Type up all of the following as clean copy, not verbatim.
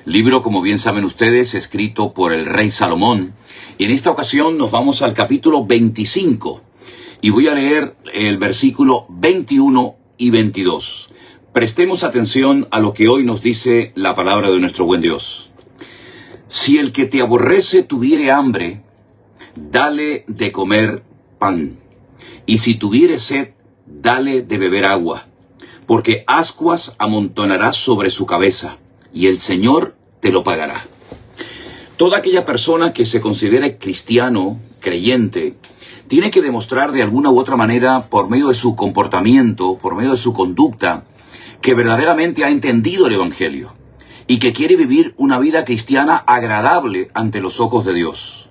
Libro, como bien saben ustedes, escrito por el rey Salomón. Y en esta ocasión nos vamos al capítulo 25 y voy a leer el versículo 21 y 22. Prestemos atención a lo que hoy nos dice la palabra de nuestro buen Dios. Si el que te aborrece tuviere hambre, dale de comer pan, y si tuviere sed, dale de beber agua, porque ascuas amontonarás sobre su cabeza, y el Señor te lo pagará. Toda aquella persona que se considere cristiano, creyente, tiene que demostrar de alguna u otra manera, por medio de su comportamiento, por medio de su conducta, que verdaderamente ha entendido el Evangelio y que quiere vivir una vida cristiana agradable ante los ojos de Dios.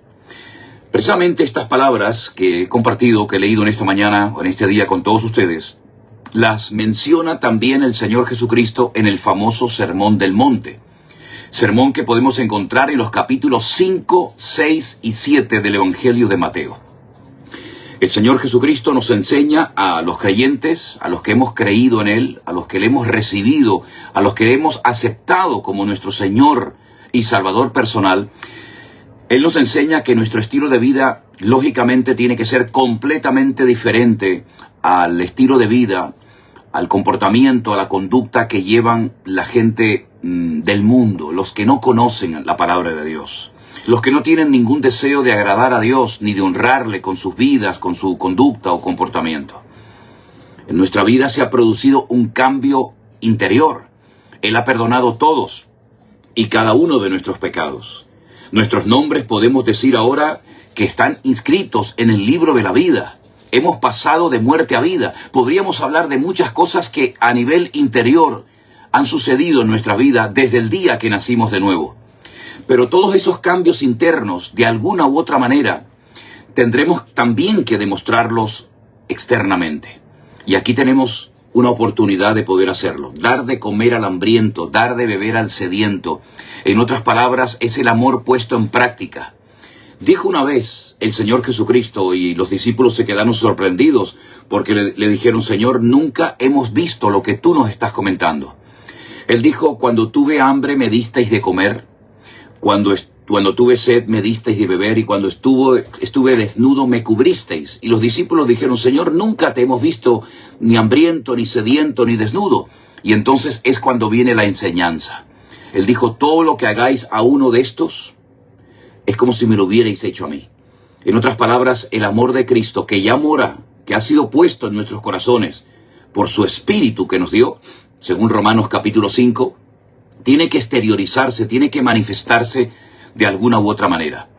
Precisamente estas palabras que he compartido, que he leído en esta mañana o en este día con todos ustedes, las menciona también el Señor Jesucristo en el famoso Sermón del Monte. Sermón que podemos encontrar en los capítulos 5, 6 y 7 del Evangelio de Mateo. El Señor Jesucristo nos enseña a los creyentes, a los que hemos creído en Él, a los que le hemos recibido, a los que le hemos aceptado como nuestro Señor y Salvador personal. Él nos enseña que nuestro estilo de vida, lógicamente, tiene que ser completamente diferente al estilo de vida, al comportamiento, a la conducta que llevan la gente del mundo, los que no conocen la palabra de Dios. Los que no tienen ningún deseo de agradar a Dios, ni de honrarle con sus vidas, con su conducta o comportamiento. En nuestra vida se ha producido un cambio interior. Él ha perdonado todos y cada uno de nuestros pecados. Nuestros nombres podemos decir ahora que están inscritos en el libro de la vida. Hemos pasado de muerte a vida. Podríamos hablar de muchas cosas que a nivel interior han sucedido en nuestra vida desde el día que nacimos de nuevo. Pero todos esos cambios internos, de alguna u otra manera, tendremos también que demostrarlos externamente. Y aquí tenemos una oportunidad de poder hacerlo. Dar de comer al hambriento, dar de beber al sediento. En otras palabras, es el amor puesto en práctica. Dijo una vez el Señor Jesucristo, y los discípulos se quedaron sorprendidos, porque le dijeron: Señor, nunca hemos visto lo que tú nos estás comentando. Él dijo: cuando tuve hambre me disteis de comer, cuando tuve sed me disteis de beber, y cuando estuve desnudo me cubristeis. Y los discípulos dijeron: Señor, nunca te hemos visto ni hambriento, ni sediento, ni desnudo. Y entonces es cuando viene la enseñanza. Él dijo: todo lo que hagáis a uno de estos es como si me lo hubierais hecho a mí. En otras palabras, el amor de Cristo que ya mora, que ha sido puesto en nuestros corazones por su Espíritu que nos dio, según Romanos capítulo 5, tiene que exteriorizarse, tiene que manifestarse de alguna u otra manera.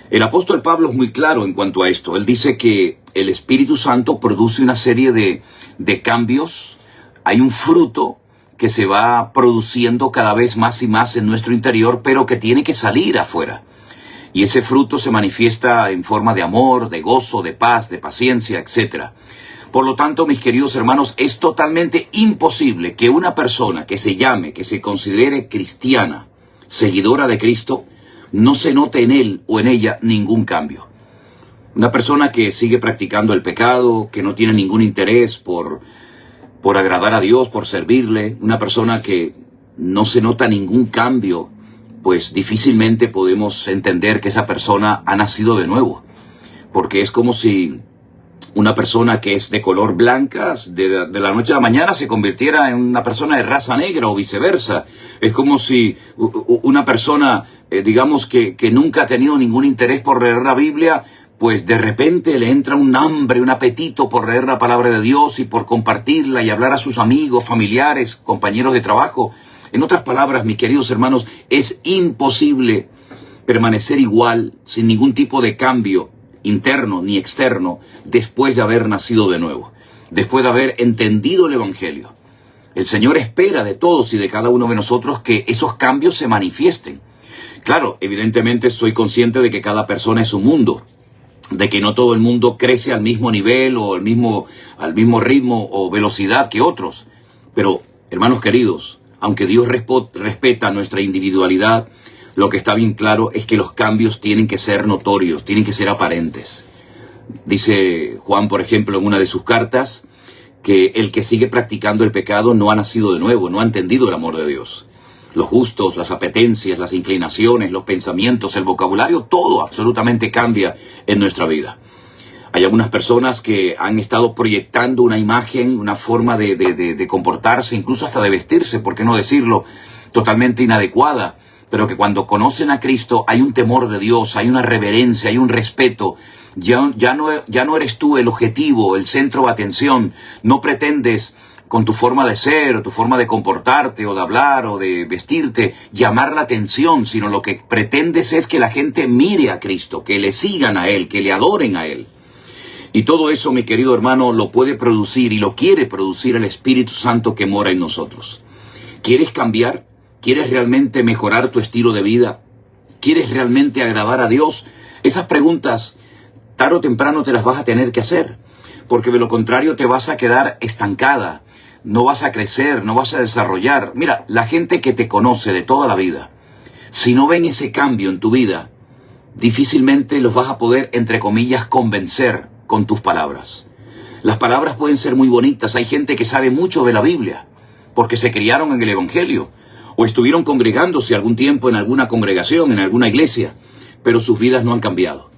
El apóstol Pablo es muy claro en cuanto a esto. Él dice que el Espíritu Santo produce una serie de cambios. Hay un fruto que se va produciendo cada vez más y más en nuestro interior, pero que tiene que salir afuera. Y ese fruto se manifiesta en forma de amor, de gozo, de paz, de paciencia, etc. Por lo tanto, mis queridos hermanos, es totalmente imposible que una persona que se considere cristiana, seguidora de Cristo, no se note en él o en ella ningún cambio. Una persona que sigue practicando el pecado, que no tiene ningún interés por agradar a Dios, por servirle, una persona que no se nota ningún cambio, pues difícilmente podemos entender que esa persona ha nacido de nuevo. Porque es como si una persona que es de color blanca, de la noche a la mañana se convirtiera en una persona de raza negra o viceversa. Es como si una persona, digamos que nunca ha tenido ningún interés por leer la Biblia, pues de repente le entra un hambre, un apetito por leer la palabra de Dios y por compartirla y hablar a sus amigos, familiares, compañeros de trabajo. En otras palabras, mis queridos hermanos, es imposible permanecer igual, sin ningún tipo de cambio interno ni externo, después de haber nacido de nuevo, después de haber entendido el Evangelio. El Señor espera de todos y de cada uno de nosotros que esos cambios se manifiesten. Claro, evidentemente soy consciente de que cada persona es un mundo, de que no todo el mundo crece al mismo nivel o al mismo ritmo o velocidad que otros. Pero, hermanos queridos, aunque Dios respeta nuestra individualidad, lo que está bien claro es que los cambios tienen que ser notorios, tienen que ser aparentes. Dice Juan, por ejemplo, en una de sus cartas, que el que sigue practicando el pecado no ha nacido de nuevo, no ha entendido el amor de Dios. Los gustos, las apetencias, las inclinaciones, los pensamientos, el vocabulario, todo absolutamente cambia en nuestra vida. Hay algunas personas que han estado proyectando una imagen, una forma de comportarse, incluso hasta de vestirse, por qué no decirlo, totalmente inadecuada, pero que cuando conocen a Cristo hay un temor de Dios, hay una reverencia, hay un respeto. Ya no eres tú el objetivo, el centro de atención. No pretendes con tu forma de ser, o tu forma de comportarte, o de hablar, o de vestirte, llamar la atención, sino lo que pretendes es que la gente mire a Cristo, que le sigan a Él, que le adoren a Él. Y todo eso, mi querido hermano, lo puede producir y lo quiere producir el Espíritu Santo que mora en nosotros. ¿Quieres cambiar? ¿Quieres realmente mejorar tu estilo de vida? ¿Quieres realmente agradar a Dios? Esas preguntas, tarde o temprano te las vas a tener que hacer, porque de lo contrario te vas a quedar estancada, no vas a crecer, no vas a desarrollar. Mira, la gente que te conoce de toda la vida, si no ven ese cambio en tu vida, difícilmente los vas a poder, entre comillas, convencer con tus palabras. Las palabras pueden ser muy bonitas. Hay gente que sabe mucho de la Biblia, porque se criaron en el Evangelio, o estuvieron congregándose algún tiempo en alguna congregación, en alguna iglesia, pero sus vidas no han cambiado.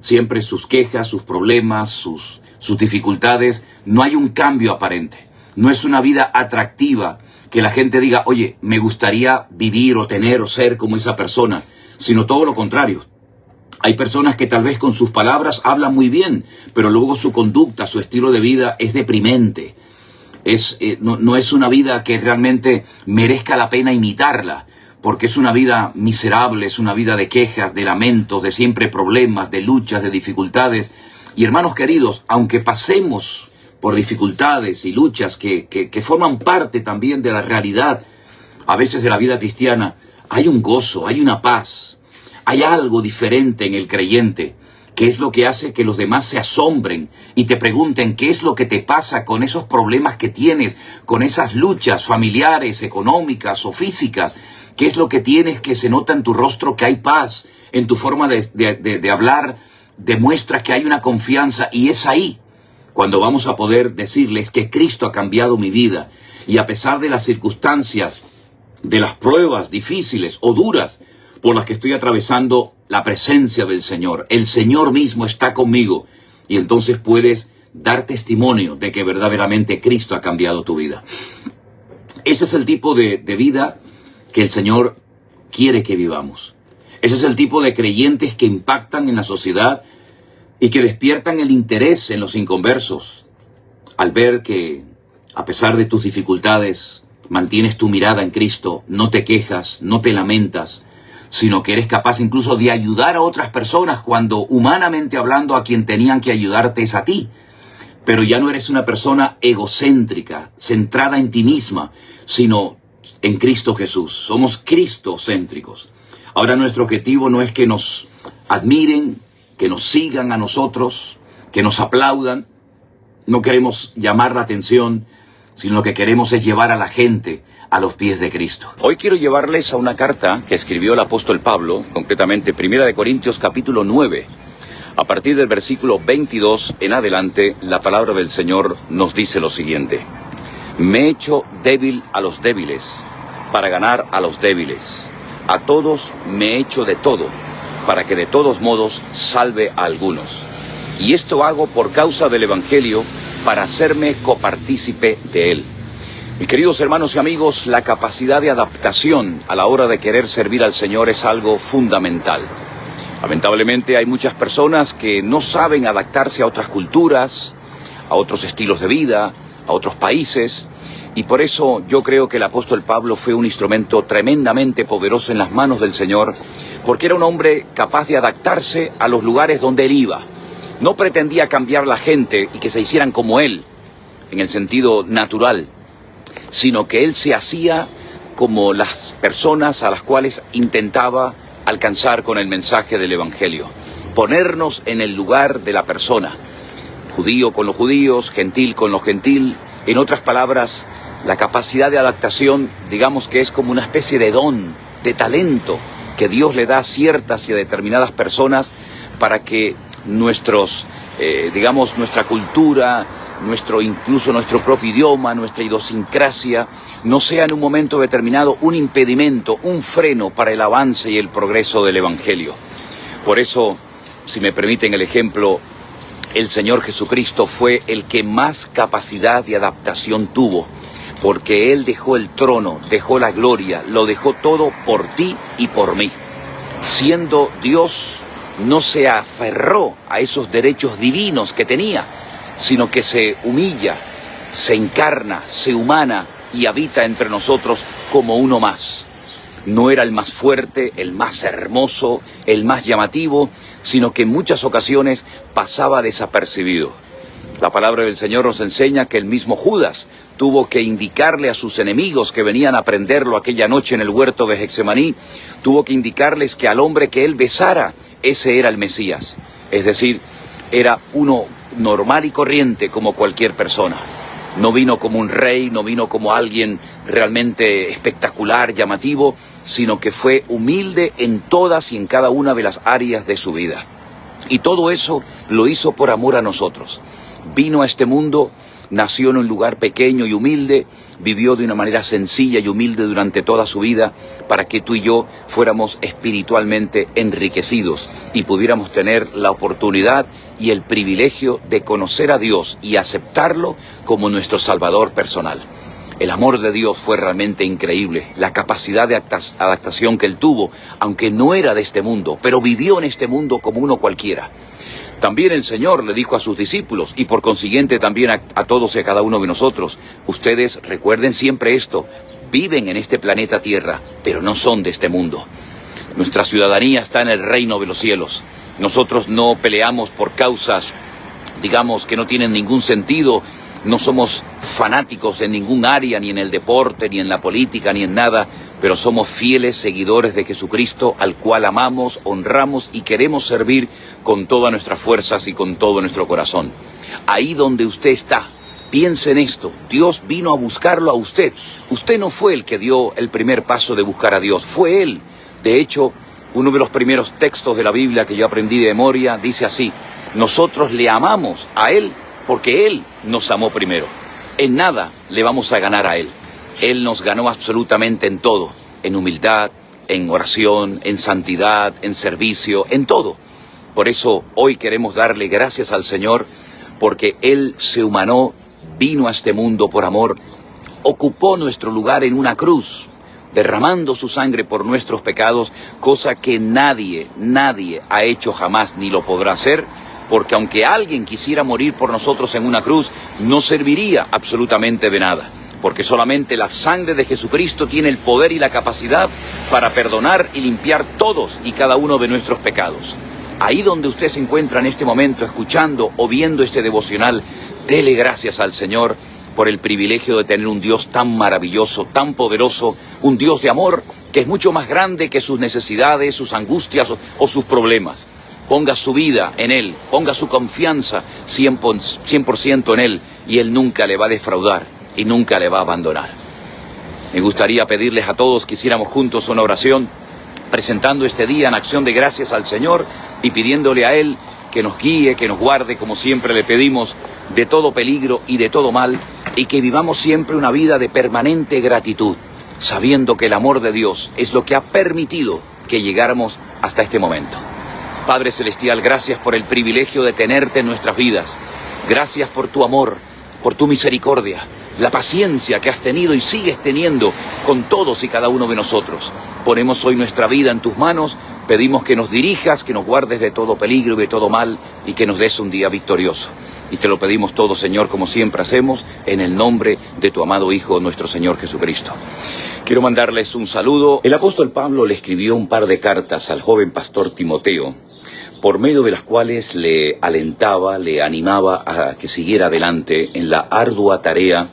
Siempre sus quejas, sus problemas, sus dificultades, no hay un cambio aparente. No es una vida atractiva que la gente diga, oye, me gustaría vivir o tener o ser como esa persona, sino todo lo contrario. Hay personas que tal vez con sus palabras hablan muy bien, pero luego su conducta, su estilo de vida es deprimente. No es una vida que realmente merezca la pena imitarla, porque es una vida miserable, es una vida de quejas, de lamentos, de siempre problemas, de luchas, de dificultades. Y hermanos queridos, aunque pasemos por dificultades y luchas que forman parte también de la realidad, a veces de la vida cristiana, hay un gozo, hay una paz, hay algo diferente en el creyente, que es lo que hace que los demás se asombren y te pregunten qué es lo que te pasa con esos problemas que tienes, con esas luchas familiares, económicas o físicas. ¿Qué es lo que tienes que se nota en tu rostro que hay paz? En tu forma de hablar demuestra que hay una confianza, y es ahí cuando vamos a poder decirles que Cristo ha cambiado mi vida. Y a pesar de las circunstancias, de las pruebas difíciles o duras por las que estoy atravesando, la presencia del Señor, el Señor mismo está conmigo, y entonces puedes dar testimonio de que verdaderamente Cristo ha cambiado tu vida. Ese es el tipo de vida que el Señor quiere que vivamos. Ese es el tipo de creyentes que impactan en la sociedad y que despiertan el interés en los inconversos al ver que, a pesar de tus dificultades, mantienes tu mirada en Cristo, no te quejas, no te lamentas, sino que eres capaz incluso de ayudar a otras personas cuando, humanamente hablando, a quien tenían que ayudarte es a ti. Pero ya no eres una persona egocéntrica, centrada en ti misma, sino en Cristo Jesús. Somos cristocéntricos. Ahora nuestro objetivo no es que nos admiren, que nos sigan a nosotros, que nos aplaudan. No queremos llamar la atención, sino lo que queremos es llevar a la gente a los pies de Cristo. Hoy quiero llevarles a una carta que escribió el apóstol Pablo, concretamente 1 Corintios capítulo 9. A partir del versículo 22 en adelante, la palabra del Señor nos dice lo siguiente: me he hecho débil a los débiles, para ganar a los débiles. A todos me he hecho de todo, para que de todos modos salve a algunos. Y esto hago por causa del Evangelio, para hacerme copartícipe de él. Mis queridos hermanos y amigos, la capacidad de adaptación a la hora de querer servir al Señor es algo fundamental. Lamentablemente hay muchas personas que no saben adaptarse a otras culturas, a otros estilos de vida, a otros países, y por eso yo creo que el apóstol Pablo fue un instrumento tremendamente poderoso en las manos del Señor, porque era un hombre capaz de adaptarse a los lugares donde él iba. No pretendía cambiar la gente y que se hicieran como él, en el sentido natural, sino que él se hacía como las personas a las cuales intentaba alcanzar con el mensaje del Evangelio. Ponernos en el lugar de la persona, judío con los judíos, gentil con los gentil. En otras palabras, la capacidad de adaptación, digamos que es como una especie de don, de talento, que Dios le da a ciertas y a determinadas personas para que nuestros digamos, nuestra cultura, incluso nuestro propio idioma, nuestra idiosincrasia, no sea en un momento determinado un impedimento, un freno para el avance y el progreso del Evangelio. Por eso, si me permiten el ejemplo, el Señor Jesucristo fue el que más capacidad de adaptación tuvo, porque Él dejó el trono, dejó la gloria, lo dejó todo por ti y por mí. Siendo Dios, no se aferró a esos derechos divinos que tenía, sino que se humilla, se encarna, se humana y habita entre nosotros como uno más. No era el más fuerte, el más hermoso, el más llamativo, sino que en muchas ocasiones pasaba desapercibido. La palabra del Señor nos enseña que el mismo Judas tuvo que indicarle a sus enemigos que venían a prenderlo aquella noche en el huerto de Getsemaní, tuvo que indicarles que al hombre que él besara, ese era el Mesías. Es decir, era uno normal y corriente como cualquier persona. No vino como un rey, no vino como alguien realmente espectacular, llamativo, sino que fue humilde en todas y en cada una de las áreas de su vida. Y todo eso lo hizo por amor a nosotros. Vino a este mundo, nació en un lugar pequeño y humilde, vivió de una manera sencilla y humilde durante toda su vida para que tú y yo fuéramos espiritualmente enriquecidos y pudiéramos tener la oportunidad y el privilegio de conocer a Dios y aceptarlo como nuestro Salvador personal. El amor de Dios fue realmente increíble, la capacidad de adaptación que Él tuvo, aunque no era de este mundo, pero vivió en este mundo como uno cualquiera. También el Señor le dijo a sus discípulos, y por consiguiente también a todos y a cada uno de nosotros, ustedes recuerden siempre esto, viven en este planeta Tierra, pero no son de este mundo. Nuestra ciudadanía está en el reino de los cielos. Nosotros no peleamos por causas, digamos, que no tienen ningún sentido. No somos fanáticos en ningún área, ni en el deporte, ni en la política, ni en nada, pero somos fieles seguidores de Jesucristo, al cual amamos, honramos y queremos servir con todas nuestras fuerzas y con todo nuestro corazón. Ahí donde usted está, piense en esto, Dios vino a buscarlo a usted. Usted no fue el que dio el primer paso de buscar a Dios, fue Él. De hecho, uno de los primeros textos de la Biblia que yo aprendí de memoria dice así: nosotros le amamos a Él porque Él nos amó primero. En nada le vamos a ganar a Él. Él nos ganó absolutamente en todo, en humildad, en oración, en santidad, en servicio, en todo. Por eso hoy queremos darle gracias al Señor, porque Él se humanó, vino a este mundo por amor, ocupó nuestro lugar en una cruz, derramando su sangre por nuestros pecados, cosa que nadie ha hecho jamás ni lo podrá hacer, porque aunque alguien quisiera morir por nosotros en una cruz, no serviría absolutamente de nada, porque solamente la sangre de Jesucristo tiene el poder y la capacidad para perdonar y limpiar todos y cada uno de nuestros pecados. Ahí donde usted se encuentra en este momento, escuchando o viendo este devocional, dele gracias al Señor por el privilegio de tener un Dios tan maravilloso, tan poderoso, un Dios de amor que es mucho más grande que sus necesidades, sus angustias o sus problemas. Ponga su vida en Él, ponga su confianza 100% en Él, y Él nunca le va a defraudar y nunca le va a abandonar. Me gustaría pedirles a todos que hiciéramos juntos una oración, presentando este día en acción de gracias al Señor y pidiéndole a Él que nos guíe, que nos guarde, como siempre le pedimos, de todo peligro y de todo mal, y que vivamos siempre una vida de permanente gratitud, sabiendo que el amor de Dios es lo que ha permitido que llegáramos hasta este momento. Padre Celestial, gracias por el privilegio de tenerte en nuestras vidas. Gracias por tu amor, por tu misericordia, la paciencia que has tenido y sigues teniendo con todos y cada uno de nosotros. Ponemos hoy nuestra vida en tus manos, pedimos que nos dirijas, que nos guardes de todo peligro y de todo mal, y que nos des un día victorioso. Y te lo pedimos todo, Señor, como siempre hacemos, en el nombre de tu amado Hijo, nuestro Señor Jesucristo. Quiero mandarles un saludo. El apóstol Pablo le escribió un par de cartas al joven pastor Timoteo, por medio de las cuales le alentaba, le animaba a que siguiera adelante en la ardua tarea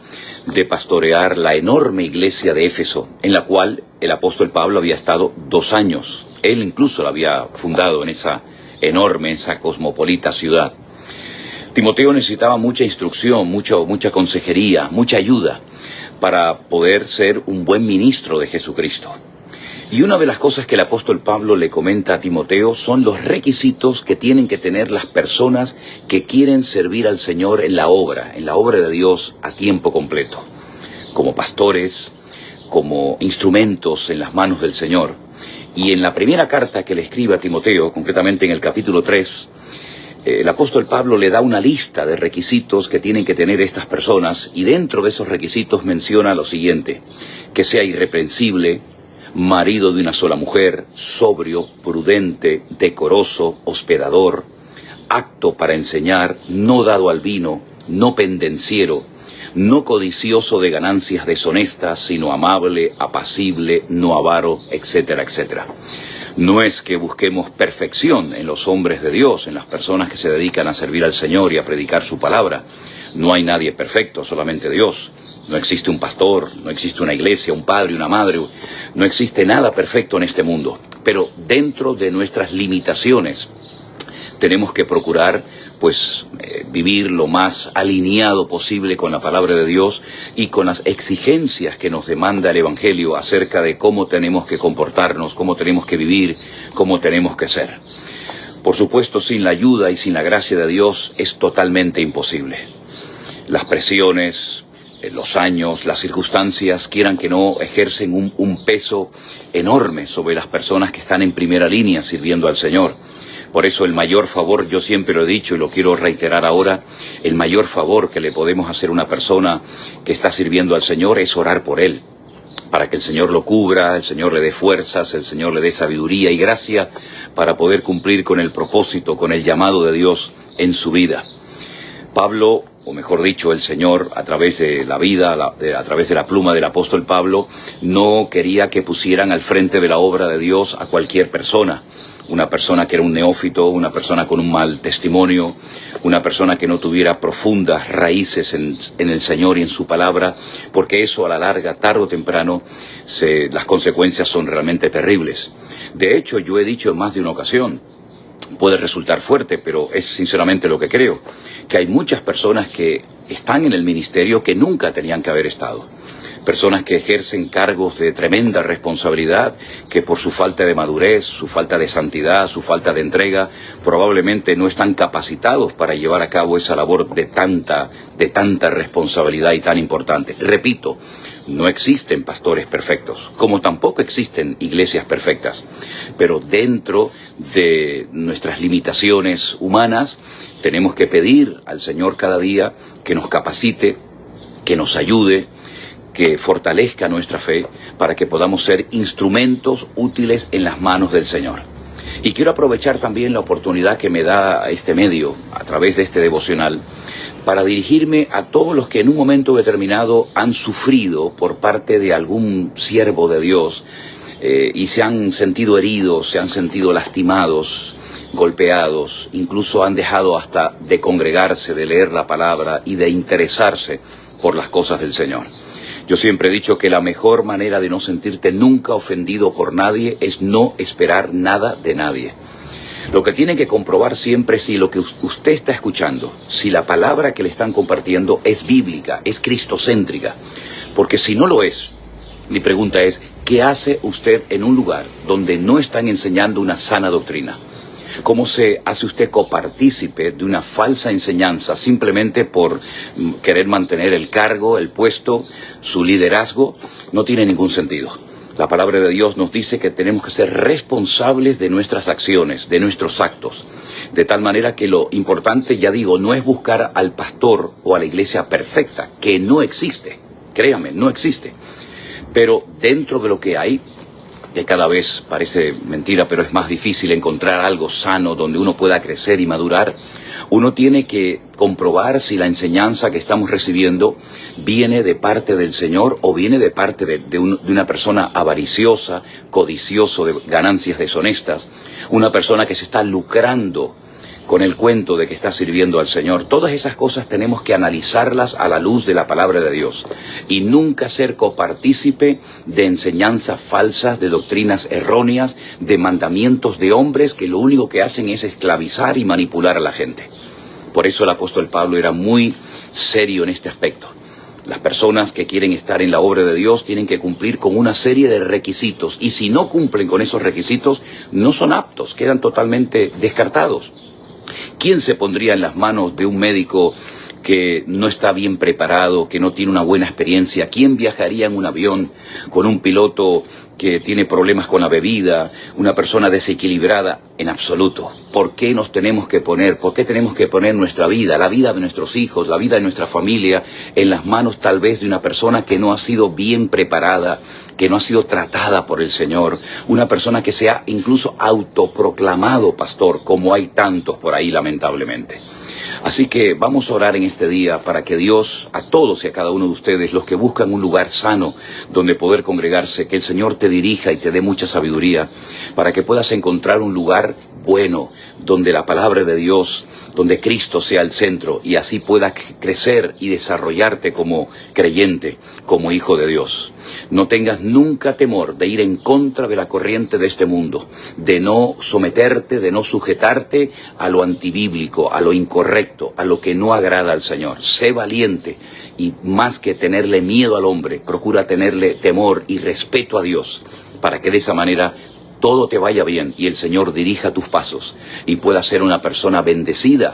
de pastorear la enorme iglesia de Éfeso, en la cual el apóstol Pablo había estado 2 años. Él incluso la había fundado en esa enorme, esa cosmopolita ciudad. Timoteo necesitaba mucha instrucción, mucha consejería, mucha ayuda para poder ser un buen ministro de Jesucristo. Y una de las cosas que el apóstol Pablo le comenta a Timoteo son los requisitos que tienen que tener las personas que quieren servir al Señor en la obra de Dios a tiempo completo, como pastores, como instrumentos en las manos del Señor. Y en la primera carta que le escribe a Timoteo, concretamente en el capítulo 3, el apóstol Pablo le da una lista de requisitos que tienen que tener estas personas, y dentro de esos requisitos menciona lo siguiente: que sea irreprensible, marido de una sola mujer, sobrio, prudente, decoroso, hospedador, apto para enseñar, no dado al vino, no pendenciero, no codicioso de ganancias deshonestas, sino amable, apacible, no avaro, etcétera, etcétera. No es que busquemos perfección en los hombres de Dios, en las personas que se dedican a servir al Señor y a predicar su palabra. No hay nadie perfecto, solamente Dios. No existe un pastor, no existe una iglesia, un padre, una madre. No existe nada perfecto en este mundo. Pero dentro de nuestras limitaciones, tenemos que procurar vivir lo más alineado posible con la palabra de Dios y con las exigencias que nos demanda el Evangelio acerca de cómo tenemos que comportarnos, cómo tenemos que vivir, cómo tenemos que ser. Por supuesto, sin la ayuda y sin la gracia de Dios es totalmente imposible. Las presiones, los años, las circunstancias, quieran que no, ejercen un peso enorme sobre las personas que están en primera línea sirviendo al Señor. Por eso el mayor favor, yo siempre lo he dicho y lo quiero reiterar ahora, el mayor favor que le podemos hacer a una persona que está sirviendo al Señor es orar por él, para que el Señor lo cubra, el Señor le dé fuerzas, el Señor le dé sabiduría y gracia para poder cumplir con el propósito, con el llamado de Dios en su vida. Pablo, o mejor dicho, el Señor, a través de la vida, a través de la pluma del apóstol Pablo, no quería que pusieran al frente de la obra de Dios a cualquier persona. Una persona que era un neófito, una persona con un mal testimonio, una persona que no tuviera profundas raíces en el Señor y en su palabra, porque eso a la larga, tarde o temprano, las consecuencias son realmente terribles. De hecho, yo he dicho en más de una ocasión, puede resultar fuerte, pero es sinceramente lo que creo, que hay muchas personas que están en el ministerio que nunca tenían que haber estado. Personas que ejercen cargos de tremenda responsabilidad, que por su falta de madurez, su falta de santidad, su falta de entrega, probablemente no están capacitados para llevar a cabo esa labor de tanta responsabilidad y tan importante. Repito, no existen pastores perfectos, como tampoco existen iglesias perfectas, pero dentro de nuestras limitaciones humanas tenemos que pedir al Señor cada día que nos capacite, que nos ayude, que fortalezca nuestra fe para que podamos ser instrumentos útiles en las manos del Señor. Y quiero aprovechar también la oportunidad que me da este medio, a través de este devocional, para dirigirme a todos los que en un momento determinado han sufrido por parte de algún siervo de Dios y se han sentido heridos, se han sentido lastimados, golpeados, incluso han dejado hasta de congregarse, de leer la palabra y de interesarse por las cosas del Señor. Yo siempre he dicho que la mejor manera de no sentirte nunca ofendido por nadie es no esperar nada de nadie. Lo que tiene que comprobar siempre es si lo que usted está escuchando, si la palabra que le están compartiendo es bíblica, es cristocéntrica. Porque si no lo es, mi pregunta es, ¿qué hace usted en un lugar donde no están enseñando una sana doctrina? ¿Cómo se hace usted copartícipe de una falsa enseñanza simplemente por querer mantener el cargo, el puesto, su liderazgo? No tiene ningún sentido. La palabra de Dios nos dice que tenemos que ser responsables de nuestras acciones, de nuestros actos. De tal manera que lo importante, ya digo, no es buscar al pastor o a la iglesia perfecta, que no existe. Créame, no existe. Pero dentro de lo que hay, que cada vez parece mentira, pero es más difícil encontrar algo sano donde uno pueda crecer y madurar, uno tiene que comprobar si la enseñanza que estamos recibiendo viene de parte del Señor o viene de parte de una persona avariciosa, codicioso de ganancias deshonestas, una persona que se está lucrando con el cuento de que está sirviendo al Señor. Todas esas cosas tenemos que analizarlas a la luz de la palabra de Dios y nunca ser copartícipe de enseñanzas falsas, de doctrinas erróneas, de mandamientos de hombres que lo único que hacen es esclavizar y manipular a la gente. Por eso el apóstol Pablo era muy serio en este aspecto. Las personas que quieren estar en la obra de Dios tienen que cumplir con una serie de requisitos, y si no cumplen con esos requisitos, no son aptos, quedan totalmente descartados. ¿Quién se pondría en las manos de un médico que no está bien preparado, que no tiene una buena experiencia? ¿Quién viajaría en un avión con un piloto que tiene problemas con la bebida, una persona desequilibrada? En absoluto. ¿Por qué nos tenemos que poner, por qué tenemos que poner nuestra vida, la vida de nuestros hijos, la vida de nuestra familia, en las manos tal vez de una persona que no ha sido bien preparada, que no ha sido tratada por el Señor, una persona que se ha incluso autoproclamado pastor, como hay tantos por ahí lamentablemente? Así que vamos a orar en este día para que Dios, a todos y a cada uno de ustedes, los que buscan un lugar sano donde poder congregarse, que el Señor te dirija y te dé mucha sabiduría, para que puedas encontrar un lugar bueno, donde la palabra de Dios, donde Cristo sea el centro, y así puedas crecer y desarrollarte como creyente, como hijo de Dios. No tengas nunca temor de ir en contra de la corriente de este mundo, de no someterte, de no sujetarte a lo antibíblico, a lo incorrecto, a lo que no agrada al Señor. Sé valiente, y más que tenerle miedo al hombre, procura tenerle temor y respeto a Dios, para que de esa manera todo te vaya bien y el Señor dirija tus pasos y puedas ser una persona bendecida